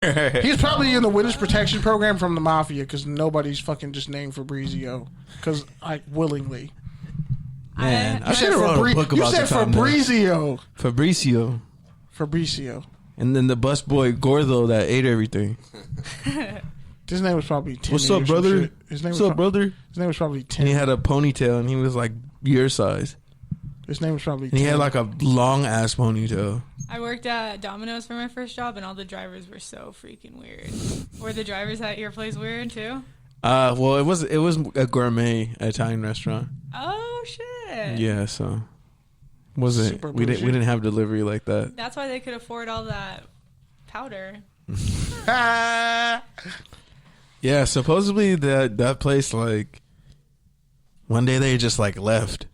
He's probably in the witness protection program from the mafia because nobody's fucking just named Fabrizio. Because willingly. Man, I should have wrote a book about you said Fabrizio. Fabrizio. And then the busboy Gordo that ate everything. His name was probably Timmy. What's up, brother? His name brother? His name was probably Timmy. And he had a ponytail, and he was like your size. His name was probably And he had like a long ass ponytail. I worked at Domino's for my first job, and all the drivers were so freaking weird. Were the drivers at your place weird too? Well, it was a gourmet Italian restaurant. Oh shit! Yeah, so wasn't we didn't have delivery like that. That's why they could afford all that powder. Yeah, supposedly that place, like, one day they just like left.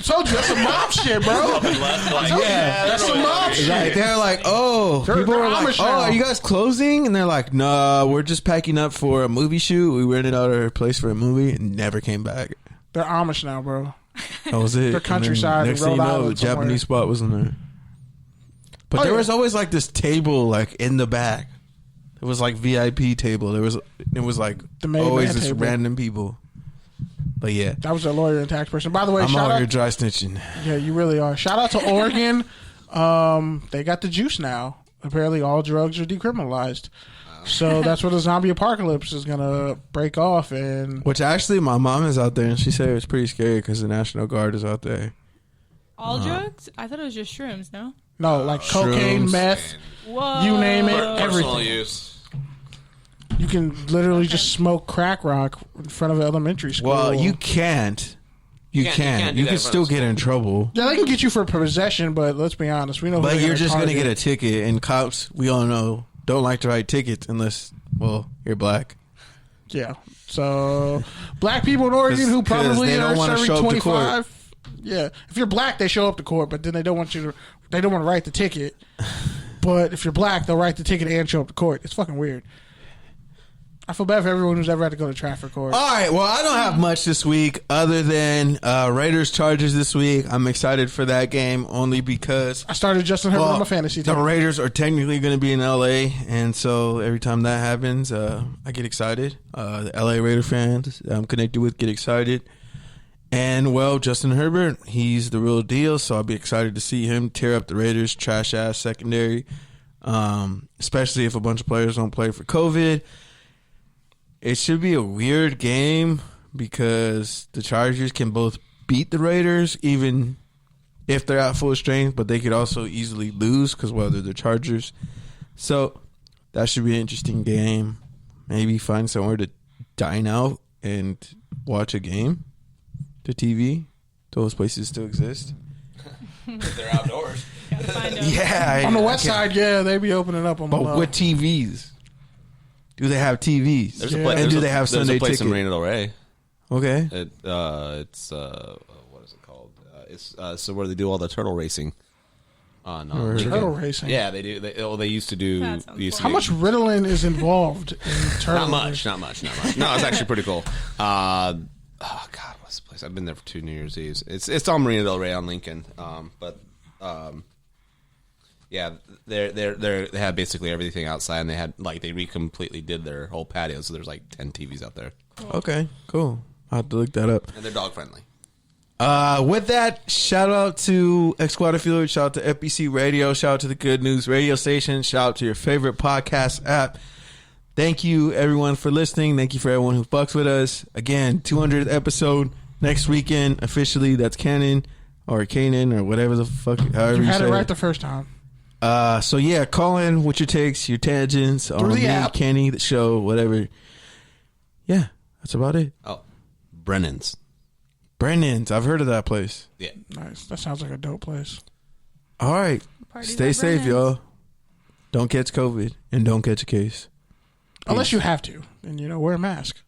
So that's some mob shit, bro. That's some mob shit. Like, they're like, oh, people were like, oh, are you guys closing? And they're like, no, we're just packing up for a movie shoot. We rented out our place for a movie and never came back. They're Amish now, bro. That was it. They're countryside. Next thing you know, the Japanese spot was in there. But there was always like this table like in the back. It was like VIP table. It was like always just random people. But yeah, that was a lawyer and tax person. By the way, I'm out here dry snitching. Yeah, you really are. Shout out to Oregon. They got the juice now. Apparently, all drugs are decriminalized. So that's where the zombie apocalypse is gonna break off. And which actually, my mom is out there, and she said it was pretty scary because the National Guard is out there. All drugs? I thought it was just shrooms. No, like cocaine, meth, you name it, everything. Use. You can literally just smoke crack rock in front of an elementary school. Well, you can't. You can still get in trouble. Yeah, they can get you for possession, but let's be honest, we know. But you're just gonna get a ticket, and cops, we all know, don't like to write tickets unless, well, you're black. Yeah. So black people in Oregon who probably are serving 25. Yeah, if you're black, they show up to court, but then they don't want to write the ticket. But if you're black, they'll write the ticket and show up to court. It's fucking weird. I feel bad for everyone who's ever had to go to traffic court. All right, well, I don't have much this week other than Raiders Chargers this week. I'm excited for that game only because I started Justin Herbert on my fantasy team. The Raiders are technically going to be in LA, and so every time that happens, I get excited. The LA Raider fans I'm connected with get excited. And, well, Justin Herbert, he's the real deal, so I'll be excited to see him tear up the Raiders' trash-ass secondary, especially if a bunch of players don't play for COVID. It should be a weird game because the Chargers can both beat the Raiders even if they're at full strength, but they could also easily lose because, well, they're the Chargers. So that should be an interesting game. Maybe find somewhere to dine out and watch a game. The TV. Those places still exist. If they're outdoors. Yeah. On the west side, yeah, they be opening up on the But with TVs? Do they have TVs? There's a place. And do they have Sunday tickets? There's a place in Marina Del Rey. Okay. It's what is it called? It's so where they do all the turtle racing. Turtle racing. Yeah, they do. They used to do. How much Ritalin is involved in turtle Not much. No, it's actually pretty cool. Oh God, what's the place? I've been there for 2 New Year's Eves. It's on Marina Del Rey on Lincoln. Yeah, they had basically everything outside, and they had they completely did their whole patio, so there's like 10 TVs out there. Okay, cool. I'll have to look that up. And they're dog friendly. With that, shout out to X Squad Affiliate, shout out to FBC Radio, shout out to the Good News Radio Station, shout out to your favorite podcast app. Thank you everyone for listening. Thank you for everyone who fucks with us. Again, 200th episode next weekend officially. That's canon or Canaan or whatever the fuck. However you had say it right the first time. So yeah, call in with your takes, your tangents on me, Kenny, the show, whatever. Yeah, that's about it. Oh, Brennan's. I've heard of that place. Yeah, nice. That sounds like a dope place. All right, stay safe, y'all. Don't catch COVID and don't catch a case. Unless you have to, and wear a mask.